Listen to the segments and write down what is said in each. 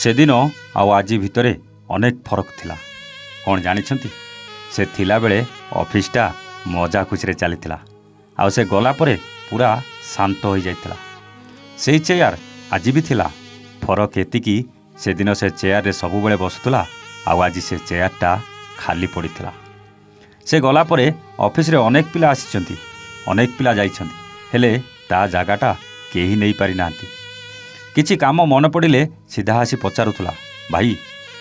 ସେଦିନ ଆଉ ଆଜି ଭିତରେ ଅନେକ ଫରକ ଥିଲା। କ'ଣ ଜାଣିଛନ୍ତି? ସେ ଥିଲାବେଳେ ଅଫିସଟା ମଜା ଖୁସିରେ ଚାଲିଥିଲା, ଆଉ ସେ ଗଲା ପରେ ପୁରା ଶାନ୍ତ ହୋଇଯାଇଥିଲା। ସେଇ ଚେୟାର ଆଜି ବି ଥିଲା। ଫରକ ଏତିକି, ସେଦିନ ସେ ଚେୟାରରେ ସବୁବେଳେ ବସୁଥିଲା, ଆଉ ଆଜି ସେ ଚେୟାରଟା ଖାଲି ପଡ଼ିଥିଲା। ସେ ଗଲା ପରେ ଅଫିସରେ ଅନେକ ପିଲା ଆସିଛନ୍ତି, ଅନେକ ପିଲା ଯାଇଛନ୍ତି, ହେଲେ ତା ଜାଗାଟା କେହି ନେଇପାରିନାହାନ୍ତି। କିଛି କାମ ମନେ ପଡ଼ିଲେ ସିଧା ଆସି ପଚାରୁଥିଲା, ଭାଇ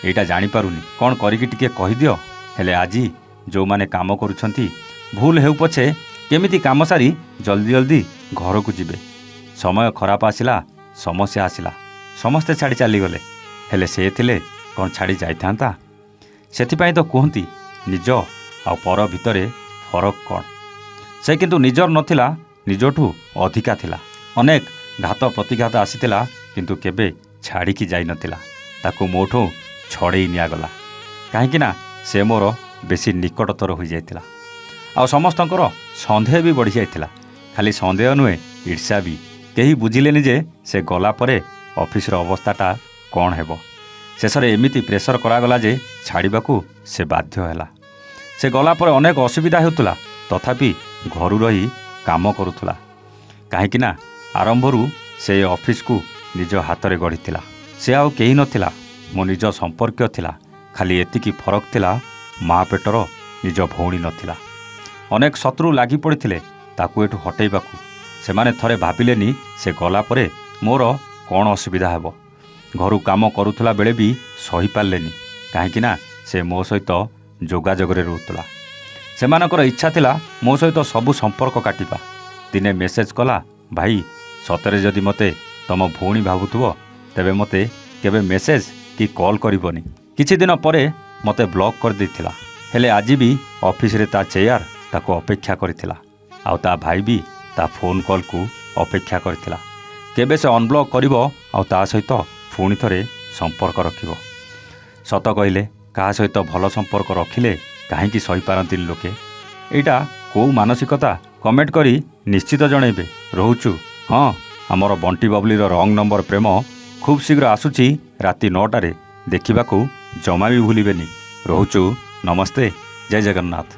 ଏଇଟା ଜାଣିପାରୁନି, କ'ଣ କରିକି ଟିକେ କହିଦିଅ। ହେଲେ ଆଜି ଯେଉଁମାନେ କାମ କରୁଛନ୍ତି, ଭୁଲ ହେଉ ପଛେ କେମିତି କାମ ସାରି ଜଲ୍ଦି ଜଲ୍ଦି ଘରକୁ ଯିବେ। ସମୟ ଖରାପ ଆସିଲା, ସମସ୍ୟା ଆସିଲା, ସମସ୍ତେ ଛାଡ଼ି ଚାଲିଗଲେ, ହେଲେ ସେ ଥିଲେ କ'ଣ ଛାଡ଼ି ଯାଇଥାନ୍ତା? ସେଥିପାଇଁ ତ କୁହନ୍ତି ନିଜ ଆଉ ପର ଭିତରେ ଫରକ କ'ଣ। ସେ କିନ୍ତୁ ନିଜର ନଥିଲା, ନିଜଠୁ ଅଧିକା ଥିଲା। ଅନେକ ଘାତ ପ୍ରତିଘାତ ଆସିଥିଲା, କିନ୍ତୁ କେବେ ଛାଡ଼ିକି ଯାଇନଥିଲା। ତାକୁ ମୋଠୁ ଛଡ଼େଇ ନିଆଗଲା, କାହିଁକି ନା ସେ ମୋର ବେଶୀ ନିକଟତର ହୋଇଯାଇଥିଲା। ଆଉ ସମସ୍ତଙ୍କର ସନ୍ଦେହ ବି ବଢ଼ିଯାଇଥିଲା। ଖାଲି ସନ୍ଦେହ ନୁହେଁ, ଈର୍ଷା ବି। କେହି ବୁଝିଲେନି ଯେ ସେ ଗଲା ପରେ ଅଫିସର ଅବସ୍ଥାଟା କ'ଣ ହେବ। ଶେଷରେ ଏମିତି ପ୍ରେସର କରାଗଲା ଯେ ଛାଡ଼ିବାକୁ ସେ ବାଧ୍ୟ ହେଲା। ସେ ଗଲା ପରେ ଅନେକ ଅସୁବିଧା ହେଉଥିଲା, ତଥାପି ଘରୁ ରହି କାମ କରୁଥିଲା। କାହିଁକି ନା ଆରମ୍ଭରୁ ସେ ଅଫିସକୁ ନିଜ ହାତରେ ଗଢ଼ିଥିଲା। ସେ ଆଉ କେହି ନଥିଲା, ମୋ ନିଜ ସମ୍ପର୍କୀୟ ଥିଲା। ଖାଲି ଏତିକି ଫରକ ଥିଲା, ମା ପେଟର ନିଜ ଭଉଣୀ ନଥିଲା। ଅନେକ ଶତ୍ରୁ ଲାଗି ପଡ଼ିଥିଲେ ତାକୁ ଏଠୁ ହଟେଇବାକୁ। ସେମାନେ ଥରେ ଭାବିଲେନି ସେ ଗଲା ପରେ ମୋର କ'ଣ ଅସୁବିଧା ହେବ। ଘରୁ କାମ କରୁଥିଲା ବେଳେ ବି ସହିପାରିଲେନି, କାହିଁକି ନା ସେ ମୋ ସହିତ ଯୋଗାଯୋଗରେ ରହୁଥିଲା। ସେମାନଙ୍କର ଇଚ୍ଛା ଥିଲା ମୋ ସହିତ ସବୁ ସମ୍ପର୍କ କାଟିବା। ଦିନେ ମେସେଜ୍ କଲା, ଭାଇ ସତରେ ଯଦି ମୋତେ ତମ ଭଉଣୀ ଭାବୁଥିବ, ତେବେ ମୋତେ କେବେ ମେସେଜ୍ କି କଲ୍ କରିବନି। କିଛି ଦିନ ପରେ ମୋତେ ବ୍ଲକ୍ କରିଦେଇଥିଲା, ହେଲେ ଆଜି ବି ଅଫିସରେ ତା ଚେୟାର ତାକୁ ଅପେକ୍ଷା କରିଥିଲା, ଆଉ ତା ଭାଇ ବି ତା ଫୋନ୍ କଲ୍କୁ ଅପେକ୍ଷା କରିଥିଲା। କେବେ ସେ ଅନବ୍ଲକ୍ କରିବ ଆଉ ତା ସହିତ ପୁଣି ଥରେ ସମ୍ପର୍କ ରଖିବ। ସତ କହିଲେ, କାହା ସହିତ ଭଲ ସମ୍ପର୍କ ରଖିଲେ କାହିଁକି ସହିପାରନ୍ତିନି ଲୋକେ? ଏଇଟା କେଉଁ ମାନସିକତା? କମେଣ୍ଟ କରି ନିଶ୍ଚିତ ଜଣାଇବେ। ରହୁଛୁ। ହଁ, ଆମର ବଣ୍ଟି ବବଲିର ରଙ୍ଗ ନମ୍ବର ପ୍ରେମ ଖୁବ୍ ଶୀଘ୍ର ଆସୁଛି ରାତି 9ଟାରେ। ଦେଖିବାକୁ ଜମା ବି ଭୁଲିବେନି। ରହୁଛୁ। ନମସ୍ତେ। ଜୟ ଜଗନ୍ନାଥ।